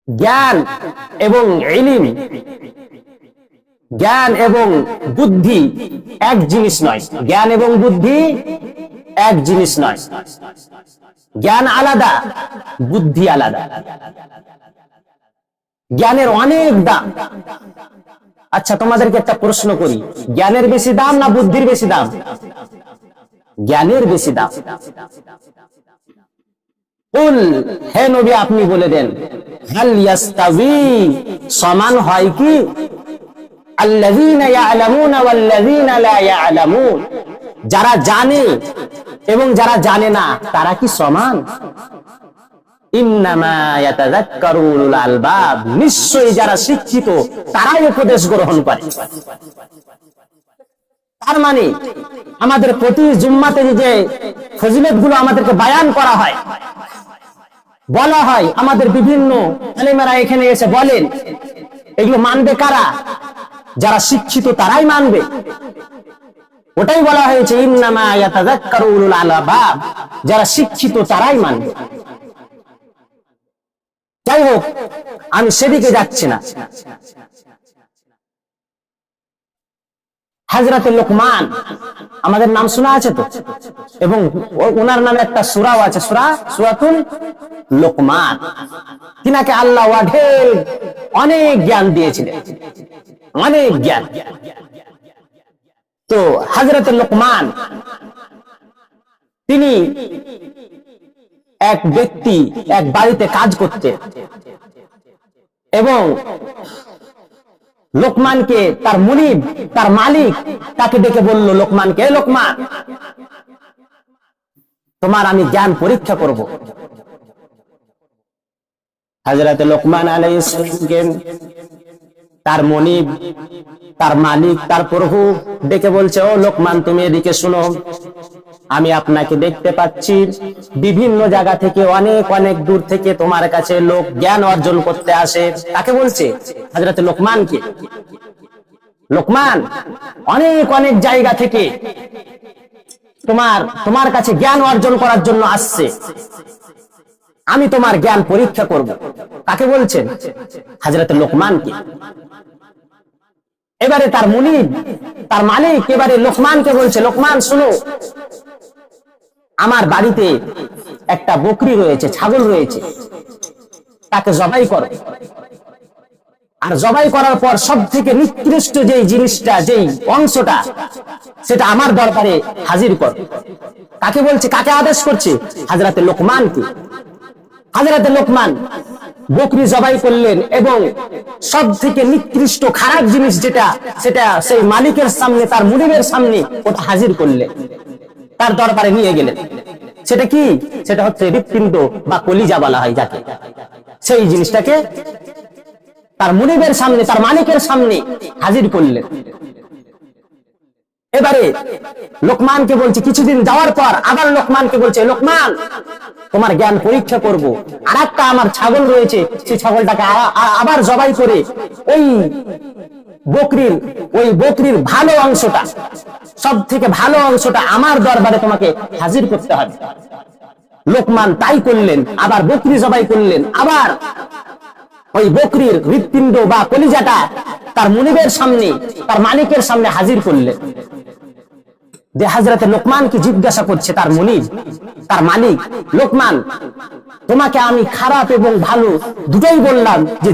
জ্ঞান এবং ইলম, জ্ঞান এবং বুদ্ধি এক জিনিস নয়। জ্ঞান এবং বুদ্ধি এক জিনিস নয়। জ্ঞান আলাদা, বুদ্ধি আলাদা। জ্ঞানের অনেক দাম। আচ্ছা, তোমাদেরকে একটা প্রশ্ন করি, জ্ঞানের বেশি দাম না বুদ্ধির বেশি দাম? জ্ঞানের বেশি দাম। কুল, হে নবী আপনি বলে দেন, হাল ইয়াস্তাবি, সমান হয় কি আল্লাযীনা ইয়ালামুনা ওয়াল্লাযীনা লা ইয়ালামুন, যারা জানে এবং যারা জানে না তারা কি সমান? ইন্নামা ইয়াতাযাক্কারু উলুল আলবাব, নিশ্চয়ই যারা শিক্ষিত তারাই উপদেশ গ্রহণ করে। তার মানে আমাদের প্রতি জুম্মাতে যে ফজিলতগুলো আমাদেরকে বয়ান করা হয়, বলা হয়, আমাদের বিভিন্ন আলেমেরা এখানে এসে বলেন, এগুলো মানবে কারা? যারা শিক্ষিত তারাই মানবে। ওটাই বলা হয়েছে ইন্নামা ইয়াতাযাক্কারু উলুল আলবাব, যারা শিক্ষিত তারাই মানবে। যাই হোক, আমি সেদিকে যাচ্ছি না। হযরত লোকমান, আমাদের নাম শোনা আছে তো, এবং ওনার নামে একটা সূরাও আছে, সূরাতুল লোকমান। তিনাকে আল্লাহ ওয়াঢের অনেক জ্ঞান দিয়েছিলেন, অনেক জ্ঞান। তো হযরত লোকমান, তিনি এক ব্যক্তি এক বাড়িতে কাজ করতেন এবং লোকমানকে তার মুনিব, তার মালিক তাকে ডেকে বলল, লোকমানকে, লোকমান তোমার আমি জ্ঞান পরীক্ষা করব। হযরত লোকমান আলাইহিস সালামকে তার মুনিব, তার মালিক, তার প্রভু ডেকে বলছে, ও লোকমান তুমি এদিকে শুনো, আমি আপনাকে দেখতে পাচ্ছি বিভিন্ন জায়গা থেকে, অনেক অনেক দূর থেকে তোমার কাছে লোক জ্ঞান অর্জন করতে আসে। তাকে বলছে হযরত লোকমানকে, লোকমান অনেক অনেক জায়গা থেকে তোমার কাছে জ্ঞান অর্জন করার জন্য আসছে, আমি তোমার জ্ঞান পরীক্ষা করব। কাকে বলছেন? হযরত লোকমানকে। এবারে তার মুনিব, তার মালিক এবারে লোকমানকে বলছে, লোকমান শুনো, আমার বাড়িতে একটা বকরি রয়েছে, ছাগল রয়েছে, তাকে জবাই করো। আর জবাই করার পর সব থেকে নিকৃষ্ট যেই জিনিসটা, যেই অংশটা, সেটা আমার দরবারে হাজির কর। কাকে বলছে? কাকে আদেশ করছে? হযরত লোকমানকে। হযরত লোকমান বকরি জবাই করলেন এবং সব থেকে নিকৃষ্ট খারাপ জিনিস যেটা, সেটা সেই মালিকের সামনে, তার মুনিবের সামনে ওটা হাজির করলেন, তার দরবারে নিয়ে গেলেন। সেটা কি? সেটা হচ্ছে হৃৎপিণ্ড বা কলিজা বলা হয় যাকে। সেই জিনিসটাকে তার মুনিবের সামনে, তার মালিকের সামনে হাজির করলেন। এবারে লোকমানকে বলছে, কিছুদিন যাওয়ার পর আবার লোকমানকে বলছে, লোকমান তোমার জ্ঞান পরীক্ষা করব। আর একটা আমার ছাগল রয়েছে, সেই ছাগলটাকে আবার জবাই করে ওই বকরির ভালো অংশটা, সব থেকে ভালো অংশটা আমার দরবারে তোমাকে হাজির করতে হবে। লোকমান তাই করলেন, আবার বকরি জবাই করলেন, আবার ওই বকরির হৃৎপিণ্ড বা কলিজাটা তার মুনিবের সামনে, তার মালিকের সামনে হাজির করলেন। যে হযরত লোকমানকে জিজ্ঞাসা করছে তার মুনিব, তার মালিক, লোকমান তোমাকে আমি খারাপ এবং ভালো দুটোই বললাম, যে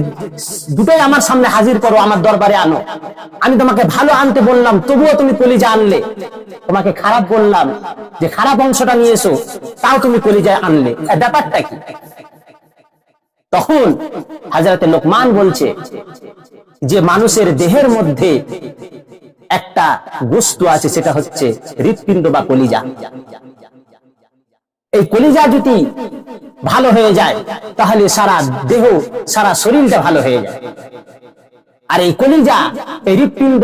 দুটোই আমার সামনে হাজির করো, আমার দরবারে আনো। আমি তোমাকে ভালো আনতে বললাম, তবুও তুমি কলিজা আনলে। তোমাকে খারাপ বললাম যে খারাপ অংশটা নিয়ে এসো, তাও তুমি কলিজা আনলে। ব্যাপারটা কি? তখন হযরত লোকমান বলছে যে মানুষের দেহের মধ্যে একটা বস্তু আছে, সেটা হচ্ছে হৃৎপিণ্ড বা কলিজা। এই কলিজা যদি ভালো হয়ে যায় তাহলে সারা দেহ, সারা শরীরটা ভালো হয়ে যায়। আর এই কলিজা, এই হৃৎপিণ্ড,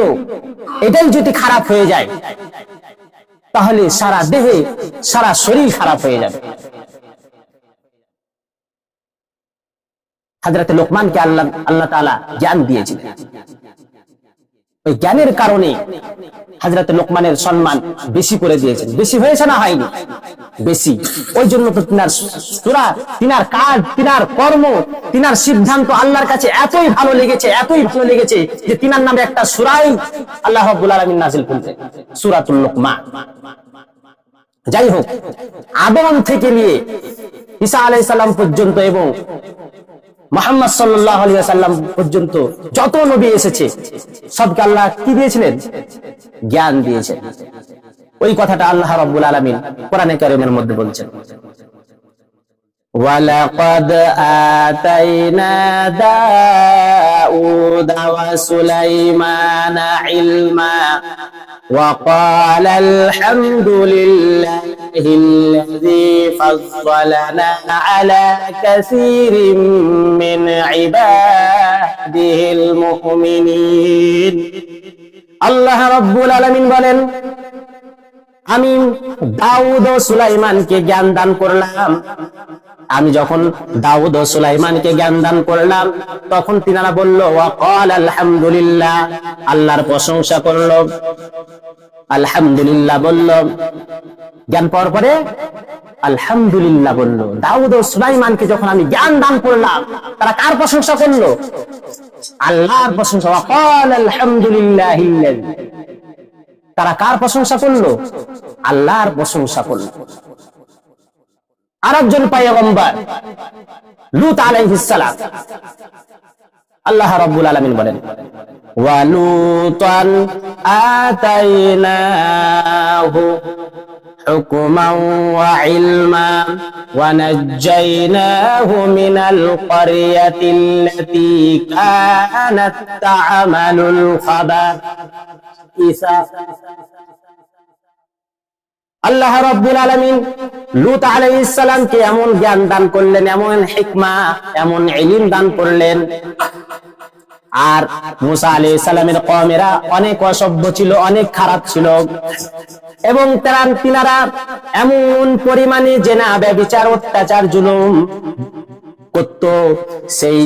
এটাই যদি খারাপ হয়ে যায় তাহলে সারা দেহে, সারা শরীর খারাপ হয়ে যাবে। হযরত লোকমানকে আল্লাহ তাআলা জ্ঞান দিয়েছিলেন। ওই জ্ঞানের কারণে হযরত লোকমানের সম্মান বেশি করে দিয়েছেন। বেশি হয়েছে না হয়নি? বেশি। ওই জন্য তো তিনার সূরা, তিনার কাজ, তিনার কর্ম, তিনার সিদ্ধান্ত আল্লাহর কাছে এতই ভালো লেগেছে, এতই ভালো লেগেছে যে তিনার নামে একটা সূরাই আল্লাহ রাব্বুল আলামিন নাযিল করেছেন, সূরাতুল লোকমান। যাই হোক, আদম থেকে নিয়ে ঈসা আলাইহিস সালাম পর্যন্ত এবং মুহাম্মদ সাল্লাল্লাহু আলাইহি ওয়াসাল্লাম পর্যন্ত যত নবী এসেছে সবকে আল্লাহ কি দিয়েছিলেন? জ্ঞান দিয়েছেন। ওই কথাটা আল্লাহ রাব্বুল আলামিন কোরআনে কারীমের মধ্যে বলছেন, ওয়ালাকাদ আতাইনা দাউদা ওয়া সুলাইমানা ইলমা ওয়া ক্বালা আলহামদুলিল্লাহিল্লাযী ফাজ্জালানা আলা কাসীরিম মিন ইবাদিহিল মুমিনিন। আল্লাহ রাব্বুল আলামিন বলেন, আমি দাউদ ও সুলাইমানকে জ্ঞান দান করলাম। আমি যখন দাউদ ও সুলাইমানকে জ্ঞান দান করলাম তখন তিনারা বলল ওয়া ক্বাল আলহামদুলিল্লাহ, আল্লাহর প্রশংসা করল, আলহামদুলিল্লাহ বলল। জ্ঞান পাওয়ার পরে আলহামদুলিল্লাহ বলল। দাউদ ও সুলাইমানকে যখন আমি জ্ঞান দান করলাম তারা কার প্রশংসা করলো? আল্লাহর প্রশংসা। ওয়া ক্বাল আলহামদুলিল্লাহিল্লাযী, তারা কার প্রশংসা করলো? আল্লাহর প্রশংসা করলো। আরেকজন পয়গম্বর লূত আলাইহিস সালাম, আল্লাহ রাব্বুল আলামিন বলেন, ওয়া লূতান আতাইনাহু হুকমান ওয়া ইলমা ওয়া নাজ্জাইনাহু মিনাল ক্বরিয়াতিল্লাতী কানাত তা'মালুল খাবাইসা। আল্লাহ রাব্বুল আলামিন লূত আলাইহিস সালামকে এমন জ্ঞান দান করলেন, এমন হিকমা, এমন ইলম দান করলেন। আর মুসা আলাইহিস সালামের কওমেরা অনেক অসভ্য ছিল, অনেক খারাপ ছিল এবং তিনারা এমন পরিমাণে জেনা, ব্যভিচার, অত্যাচার, জুলুম করত। সেই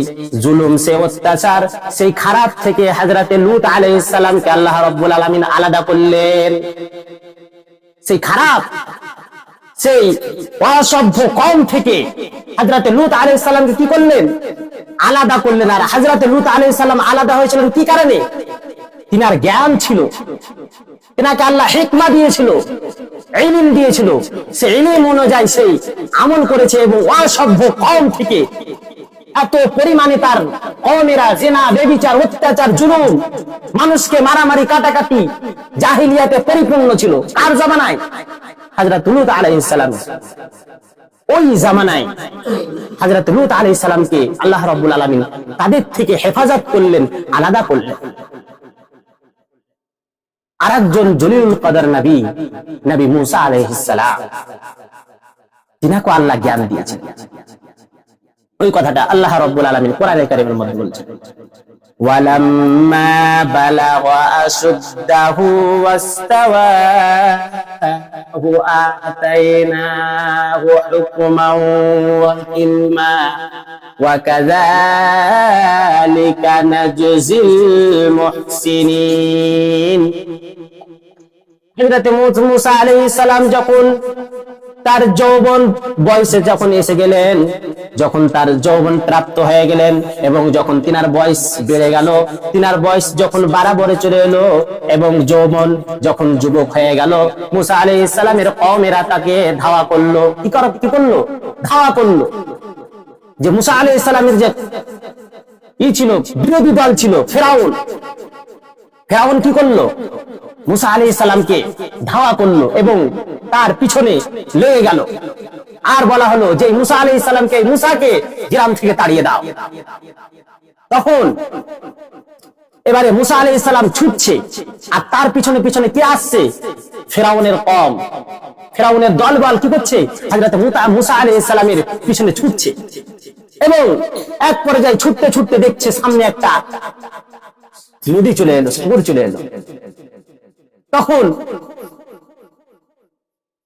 জুলুম, সেই অত্যাচার, সেই খারাপ থেকে হযরতে লূত আলাইহিস সালামকে আল্লাহ রাব্বুল আলামিন আলাদা করলেন। সেই খারাপ, সেই অসভ্য কওম থেকে হযরতে লূত আলাইহিস সালামকে কি করলেন? আলাদা করলেন। আর হযরতে লূত আলাইহিস সালাম আলাদা হয়েছিলেন কি কারণে? তিনার জ্ঞান ছিল, তিনাকে আল্লাহ হিকমা দিয়েছিল, ইলম দিয়েছিল। সেই ইলম অনুযায়ী সেই আমল করেছে এবং অসভ্য কওম থেকে এত পরিমাণে তার কওমেরা জিনা, ব্যভিচার, অত্যাচার, জুলুম, মানুষকে মারামারি, কাটাকাটি, জাহিলিয়াতে পরিপূর্ণ ছিল। কার জামানায়? হযরত লূত আলাইহিস সালাম। ওই জামানায় হযরত লূত আলাইহিস সালামকে আল্লাহ রাব্বুল আলামিন তাদের থেকে হেফাজত করলেন, আলাদা করলেন। আরেকজন জলিলুল কদর নবী, নবী মুসা আলাইহিস সালাম, তিনাকে আল্লাহ জ্ঞান দিয়েছেন। ওই কথাটা আল্লাহ রাব্বুল আলামিন কোরআনে কারীমের মধ্যে বলছেন, ওয়ালাম্মা বালাগা আশুদ্দাহু ওয়াস্তাওয়া আতাইনাহু হুকমান ওয়া ইলমা ওয়া কাযালিকা নাজজিল মুহসিনিন। হযরত মুসা আলাইহিস সালাম যখন তার যৌবন বয়সে যখন এসে গেলেন, যখন তার যৌবন প্রাপ্ত হয়ে গেলেন এবং যখন তিনার বয়স বেড়ে গেল, তিনার বয়স যখন বাড়াবাড়ি চলে এলো এবং যৌবন যখন যুবক হয়ে গেল, মুসা আলাইহিস সালামের কওমেরা তাকে ধাওয়া করলো। কি করলো? ধাওয়া করলো। যে মুসা আলাইহিস সালামের যে ছিল, বিরোধী দল ছিল ফিরআউন। ফিরআউন কি করলো? মুসা আলাইহিস সালামকে ধাওয়া করলো এবং তার পিছনে লেগে গেল। আর বলা হলো যে মুসা আলাইহিস সালামকে, মুসাকে গ্রাম থেকে তাড়িয়ে দাও। তখন এবারে মুসা আলাইহিস সালাম ছুটছে আর তার পিছনে পিছনে কে আসছে? ফিরআউনের কওম, ফিরআউনের দলবল কি করছে? হযরত মুসা আলাইহিস সালামের পিছনে ছুটছে এবং এক পর্যায়ে ছুটতে ছুটতে দেখছে সামনে একটা নদী চলে এলো, সাগর চলে এলো। তখন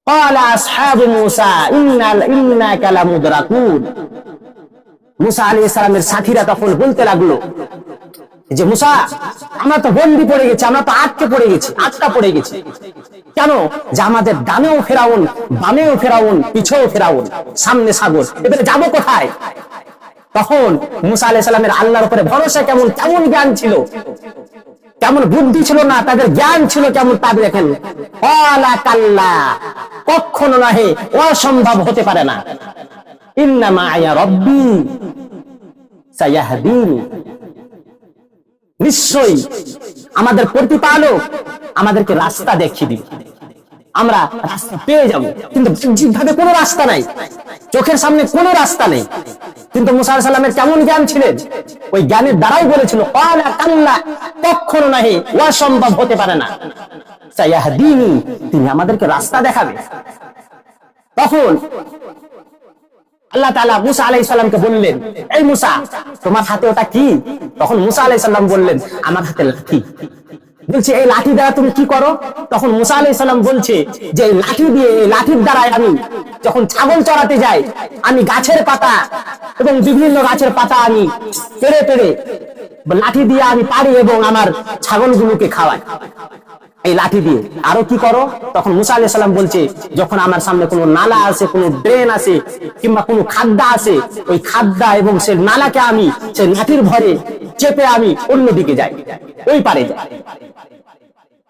قال اصحاب موسى انك لمدركون, মুসা আলাইহিস সালামের সাথীরা তখন বলতে লাগলো যে মুসা, আমরা তো বন্দি পড়ে গেছি, আমরা তো আটকে পড়ে গেছি, আটকা পড়ে গেছি। কেন? যে আমাদের ডানেও ফেরাউন, বামেও ফেরাউন, পিছেও ফেরাউন, সামনে সাগর, এবারে যাবো কোথায়? তখন মুসা আলাইহিস সালামের আল্লাহর উপরে ভরসা কেমন, কেমন জ্ঞান ছিল, কেমন বুদ্ধি ছিল না, তাদের জ্ঞান ছিল কেমন, তা দেখেন। ক্বালা কাল্লা, কখনো নহে, অসম্ভব হতে পারে না। ইন্না মা'আয়া রাব্বী সায়াহদিনি, নিশ্চয়ই আমাদের প্রতিপালক আমাদেরকে রাস্তা দেখিয়ে দিবে, আমরা রাস্তা পেয়ে যাব। কিন্তু বাহ্যিকভাবে কোনো রাস্তা নাই, চোখের সামনে কোনো রাস্তা নেই। কিন্তু মুসা আলাইহিস সালামের কেমন জ্ঞান ছিলেন, ওই জ্ঞানের দ্বারাই বলেছিল ক্বালা কাল্লা, কখনো নহে, অসম্ভব হতে পারে না, সায়াহদিনি, তিনি আমাদেরকে রাস্তা দেখাবে। তখন আল্লাহ তাআলা মুসা আলাইহিস সালামকে বললেন, এই মুসা, তোমার হাতে ওটা কি? তখন মুসা আলাইহিস সালাম বললেন, আমার হাতে লাঠি। বলছে, এই লাঠি দ্বারা তুমি কি করো? তখন মুসা আলাইহিস সালাম বলছে যে এই লাঠি দিয়ে, এই লাঠির দ্বারা আমি যখন ছাগল চড়াতে যাই, আমি গাছের পাতা এবং বিভিন্ন গাছের পাতা আমি পেড়ে পেড়ে লাঠি দিয়ে আমি পারি এবং আমার ছাগলগুলোকে খাওয়াই এই লাঠি দিয়ে। আরো কি করো? তখন মুসা আলাইহিস সালাম বলছে, যখন আমার সামনে কোনো নালা আছে, কোনো ড্রেন আছে, কিংবা কোনো খাদ্দা আছে, ওই খাদ্দা এবং সে নালাকে আমি সে লাঠির ভরে চেপে আমি অন্যদিকে যাই, ওই পারে যাই।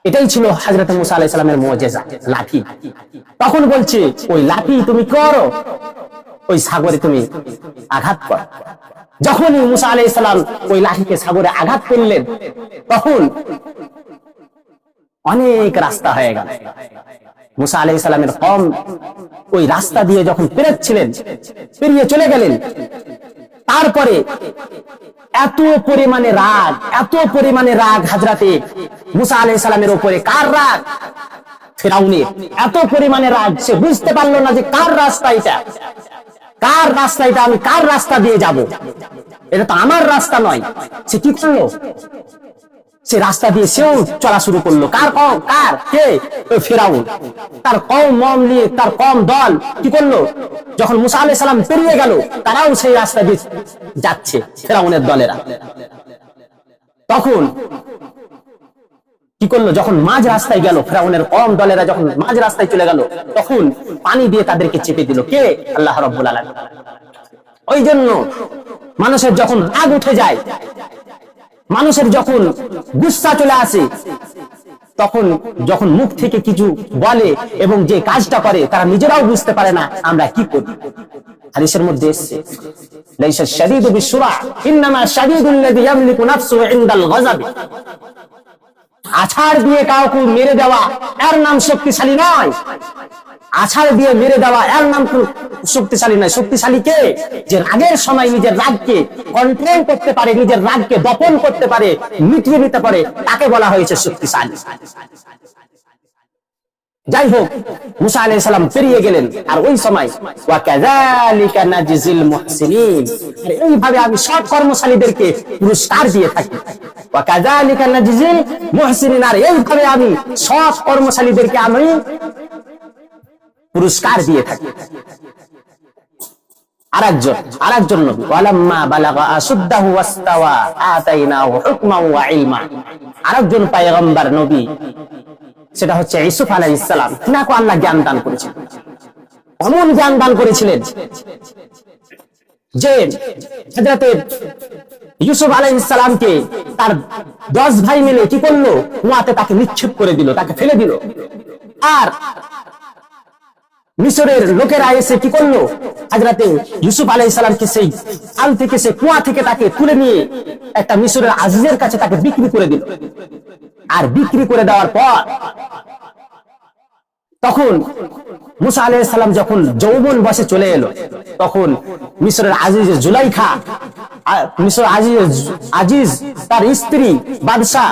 এটাই ছিল হযরত মুসা আলাইহিস সালামের মুজিজা, লাঠি। তখন বলছে, ওই লাঠি তুমি করো, ওই সাগরে তুমি আঘাত করো। যখনই মুসা আলাইহিস সালাম ওই লাঠিকে সাগরে আঘাত করলেন, তখন অনেক রাস্তা হয়ে গেল। মুসা আলাইহিস সালামের কওম ওই রাস্তা দিয়ে যখন পেরোচ্ছিলেন, পেরিয়ে চলে গেলেন, তারপরে এত পরিমাণে রাগ, এত পরিমাণে রাগ হযরতে মুসা আলাইহিস সালামের উপরে। কার রাগ? ফিরাউনের। এত পরিমাণে রাগ, সে বুঝতে পারলো না যে কার রাস্তা এটা, কার রাস্তা এটা, আমি কার রাস্তা দিয়ে যাব, এটা তো আমার রাস্তা নয়। সে কি করলো? সে রাস্তা দিয়ে সেও চলা শুরু করলো। কার কওম? কার? কে? ফিরাউন। তার কওম নিয়ে, তার কওম দল কি করলো? যখন মুসা আলাইহিস সালাম পেরিয়ে গেল, তারাও সেই রাস্তা দিয়ে যাচ্ছে, ফিরাউনের দলেরা। তখন কি করলো? যখন মাঝ রাস্তায় গেল, ফিরাউনের কওম দলেরা যখন মাঝ রাস্তায় চলে গেল, তখন পানি দিয়ে তাদেরকে চেপে দিল। কে? আল্লাহ রাব্বুল আলামিন। ওই জন্য মানুষের যখন রাগ উঠে যায়, মানুষের যখন গুসা চলে আসে, তখন যখন মুখ থেকে কিছু বলে এবং যে কাজটা করে তারা নিজেরাও বুঝতে পারে না আমরা কি করি। হাদিসের মধ্যে এসেছে, লাইসা শাদীদু বিসুরা ইন্নামা শাদীদুল্লাযী ইয়ামলিকু নাফসুহু ইনদাল গযাব। আছাড় দিয়ে কাউকে মেরে দেওয়া এর নাম শক্তিশালী নয়। আছাড় দিয়ে মেরে দেওয়া এর নাম শক্তিশালী নয়। শক্তিশালী কে? যে রাগের সময় নিজের রাগকে কন্ট্রোল করতে পারে, নিজের রাগকে দমন করতে পারে, মিটিয়ে নিতে পারে, তাকে বলা হয়েছে শক্তিশালী। যাই হোক, মুসা আলাইহিস সালাম পেরিয়ে গেলেন। আর ওই সময় ওয়া কাযালিকা নাজিল মুহসিনিন, এইভাবে আমি সৎ কর্মশালীদেরকে পুরস্কার দিয়ে থাকি। ওয়া কাযালিকা নাজিল মুহসিনিন, আর এইভাবে আমি সৎ কর্মশালীদেরকে আমি পুরস্কার দিয়ে থাকি। আরেকজন নবী, ওয়ালাম্মা বালাগা আশুদ্দাহু ওয়াস্তাওয়া আতাইনাহু হুকমান ওয়া ইলমা। আরেকজন পয়গম্বর নবী, সেটা হচ্ছে ইউসুফ আলাইহিস সালাম। তিনাকে আল্লাহ জ্ঞান দান করেছিলেন, এমন জ্ঞান দান করেছিলেন যে হযরত ইউসুফ আলাইহিস সালামকে তার 10 ভাই মিলে কি করলো? কুয়াতে তাকে নিক্ষেপ করে দিল, তাকে ফেলে দিল। আর মিশরের লোকেরা এসে কি করলো? হযরত ইউসুফ আলাইহিস সালামকে সেই আল থেকে, সেই কুয়া থেকে তাকে তুলে নিয়ে একটা মিশরের আজিজের কাছে তাকে বিক্রি করে দিল। আর বিক্রি করে দেওয়ার পর তখন মুসা আলাইহিস সালাম যখন যৌবন বয়সে চলে এলো, তখন মিশরের আজিজ জুলাইখা, মিশর আজিজ তার স্ত্রী বাদশা,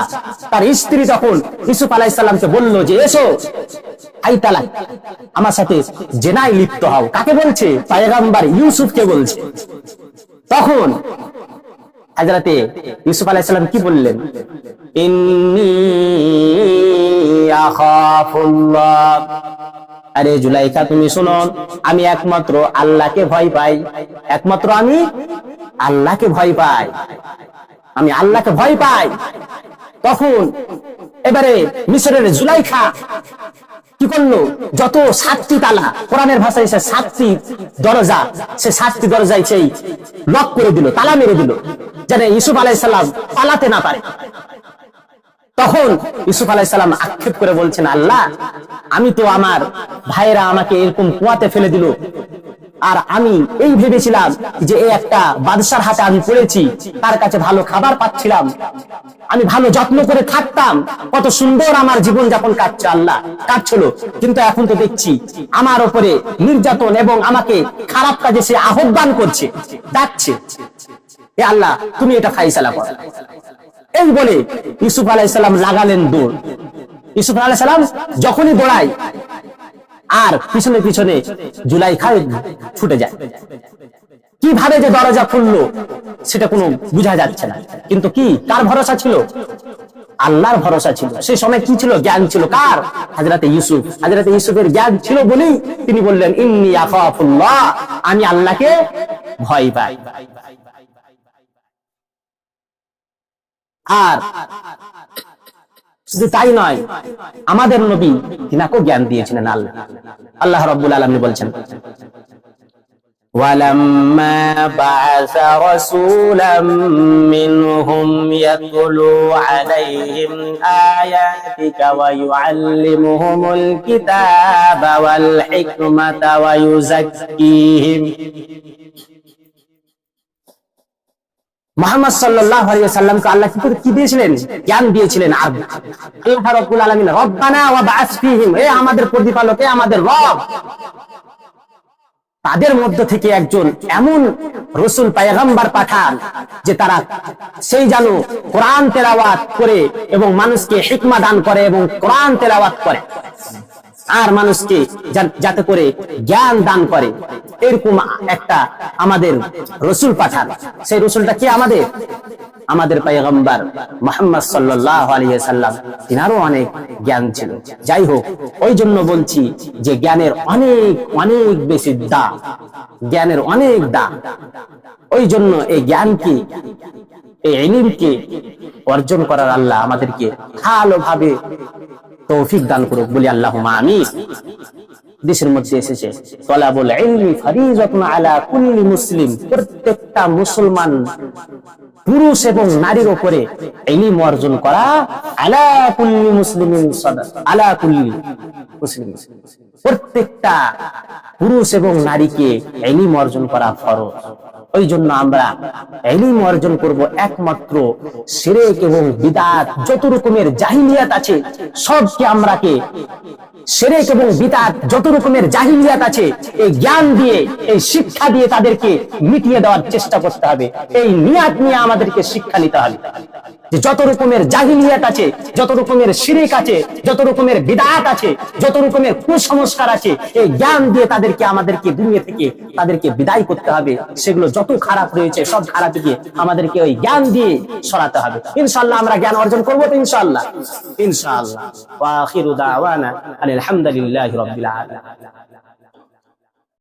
তার স্ত্রী তখন ইউসুফ আলাইহিস সালামকে বলল যে এসো, আই তালাক, আমার সাথে জেনায় লিপ্ত হও। কাকে বলছে? পয়গম্বর ইউসুফকে বলছে। তখন হযরতে ইউসুফ আলাইহিস সালাম কি বললেন? ইন্নী আখাফুল্লাহ, আরে জুলাইখা তুমি শোনো, আমি একমাত্র আল্লাহকে ভয় পাই, একমাত্র আমি আল্লাহকে ভয় পাই, আমি আল্লাহকে ভয় পাই। তখন এবারে মিশরের জুলাইখা কি করলো, যত 7টি তালা, কোরআনের ভাষায় সে 7টি দরজা, সে 7টি দরজায় সেই লক করে দিল, তালা মেরে দিল, যেন ইউসুফ আলাইহিস সালাম পালাতে না পারে। তখন ইউসুফ আলাইহিস সালাম আক্ষেপ করে বলছেন, আল্লাহ, আমি তো আমার ভাইরা আমাকে এরকম কুয়াতে ফেলে দিল, আর আমি এই ভেবেছিলাম যে এই একটা বাদশার হাতে আমি পড়েছি, তার কাছে ভালো খাবার পাচ্ছিলাম, আমি ভালো যত্ন করে থাকতাম, কত সুন্দর আমার জীবন যাপন কাটছে, আল্লাহ কাটছিল, কিন্তু এখন তো দেখছি আমার উপরে নির্যাতন এবং আমাকে খারাপ কাজে সে আহ্বান করছে, ডাকছে। এ আল্লাহ, তুমি এটা ফাইসালা করো। এই বলে ইউসুফ আলাইহিস সালাম লাগালেন দৌড়। ইউসুফ আলাইহিস সালাম যখনই দৌড়ায় আর পিছনে পিছনে জুলাইখা ছুটে যায়। কিভাবে যে দরজা খুললো সেটা কোনো বোঝা যাচ্ছে না, কিন্তু কি কার ভরসা ছিল? আল্লাহর ভরসা ছিল। সেই সময় কি ছিল? জ্ঞান ছিল কার? হযরতে ইউসুফ। হযরতে ইউসুফের জ্ঞান ছিল বলেই তিনি বললেন, ইন্নী আখাফুল্লাহ, আমি আল্লাহকে ভয় পাই। আর শুধু তাই নয়, আমাদের নবী তিনাকেও জ্ঞান দিয়েছিলেন আল্লাহ। আল্লাহ রাব্বুল আলামিন বলছেন, ওয়ালাম্মা বা'আসা রাসূলাম মিনহুম ইয়াতলু আলাইহিম আয়াতিকা ওয়া ইউআল্লিমুহুমুল কিতাবা ওয়াল হিকমাতা ওয়া ইউযাক্কিহিম। মুহাম্মদ সাল্লাল্লাহু আলাইহি ওয়াসাল্লামকে আল্লাহ কি দিয়েছিলেন? জ্ঞান দিয়েছিলেন। আর আল্লাহ রাব্বুল আলামিন রব্বানা ওয়া বা'আস ফীহিম, হে আমাদের প্রতিপালক, হে আমাদের রব, তাদের মধ্য থেকে একজন এমন রাসূল পয়গম্বর পাঠান যে তারা সেই জানো কোরআন তেলাওয়াত করে এবং মানুষকে হিকমা দান করে এবং কোরআন তেলাওয়াত করে আর মানুষকে যাতে করে জ্ঞান দান করে, এরকম একটা আমাদের রাসূল পাঠান। সেই রাসূলটা কি? আমাদের পয়গম্বর মুহাম্মদ সাল্লাল্লাহু আলাইহি ওয়াসাল্লাম। তিনারও অনেক জ্ঞান ছিল। যাই হোক, ওই জন্য বলছি যে জ্ঞানের অনেক অনেক বেশি দাম, জ্ঞানের অনেক দাম। ওই জন্য এই জ্ঞানকে, এই ইলমকে অর্জন করার আল্লাহ আমাদেরকে ভালোভাবে তৌফিক দান করুক, বলি আল্লাহুম্মা আমিন। দেশের মধ্যে এসেছে তলাবুল ইলমি ফরিজাতুন আলা কুল্লি মুসলিম, প্রত্যেকটা মুসলমান পুরুষ এবং নারীর উপরে ইলম অর্জন করা, আলা কুল্লি মুসলিমিন সাদাকা, আলা কুল্লি মুসলিম, প্রত্যেকটা পুরুষ এবং নারীকে ইলম অর্জন করা ফরজ। ওই জন্য আমরা ইলম অর্জন করব একমাত্র শিরক এবং বিদআত, যত রকমের জাহিলিয়াত আছে সবকে আমরাকে শিরক এবং বিদআত, যত রকমের জাহিলিয়াত আছে, এই জ্ঞান দিয়ে, এই শিক্ষা দিয়ে তাদেরকে মিটিয়ে দেওয়ার চেষ্টা করতে হবে। এই নিয়াত নিয়ে আমাদেরকে শিক্ষা নিতে হবে যে যত রকমের জাহিলিয়াত আছে, যত রকমের শিরক আছে, যত রকমের বিদআত আছে, যত রকমের কুসংস্কার আছে, এই জ্ঞান দিয়ে আমাদেরকে দুনিয়া থেকে তাদেরকে বিদায় করতে হবে। সেগুলো যত খারাপ রয়েছে সব খারাপ থেকে আমাদেরকে ওই জ্ঞান দিয়ে সরাতে হবে। ইনশাআল্লাহ আমরা জ্ঞান অর্জন করবো তো ইনশাআল্লাহ। ওয়া আখিরু দাওয়ানা আলহামদুলিল্লাহি রাব্বিল আলামিন।